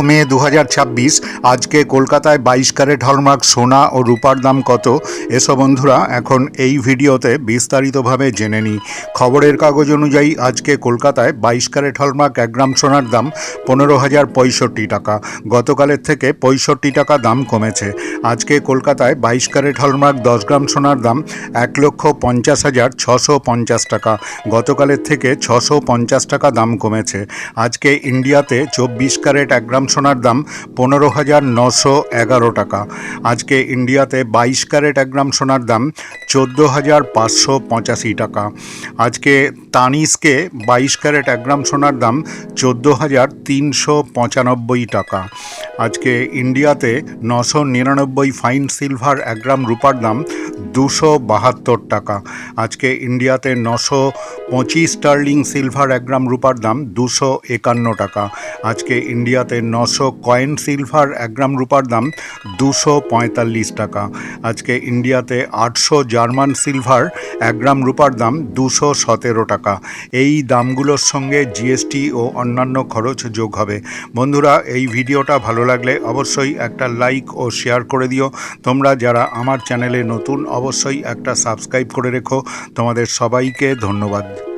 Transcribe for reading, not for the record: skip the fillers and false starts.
মে ২০২৬ আজকে কলকাতায় ২২ carat hallmark সোনা ও রূপার দাম কত এসব বন্ধুরা এখন এই ভিডিওতে বিস্তারিতভাবে জেনে নিই। খবরের কাগজ অনুযায়ী আজকে কলকাতায় ২২ ক্যারেট হলমার্ক ১ গ্রাম সোনার দাম ১৫,০৬৫ টাকা, গতকালের থেকে ৬৫ টাকা দাম কমেছে। আজকে কলকাতায় ২২ ক্যারেট হলমার্ক ১০ গ্রাম সোনার দাম ১,৫০,৬৫০ টাকা, গতকালের থেকে ৬৫০ টাকা দাম কমেছে। আজকে ইন্ডিয়াতে ২৪ ক্যারেট ১ গ্রাম সোনার দাম ১৫,৯১১ টাকা। আজকে ইন্ডিয়াতে ২২ ক্যারেট ১ গ্রাম সোনার দাম ১৪,৫৮৫ টাকা। আজকে তানিস্কে ২২ ক্যারেট ১ গ্রাম সোনার দাম ১৪,৩৯৫ টাকা। আজকে ইন্ডিয়াতে ৯৯৯ ফাইন সিলভার ১ গ্রাম রূপার দাম ২৭২ টাকা। আজকে ইন্ডিয়াতে ৯২৫ স্টার্লিং সিলভার ১ গ্রাম রূপার দাম ২৫১ টাকা। আজকে ইন্ডিয়াতে ৯০০ কয়েন সিলভার ১ গ্রাম রূপার দাম ২৪৫ টাকা। আজকে ইন্ডিয়াতে ৮০০ জার্মান সিলভার ১ গ্রাম রূপার দাম ২১৭ টাকা। এই দামগুলোর সঙ্গে জিএসটি ও অন্যান্য খরচ যোগ হবে। বন্ধুরা, এই ভিডিওটা ভালো লাগলে অবশ্যই একটা লাইক ও শেয়ার করে দিও। তোমরা যারা আমার চ্যানেলে নতুন অবশ্যই একটা সাবস্ক্রাইব করে রেখো। তোমাদের সবাইকে ধন্যবাদ।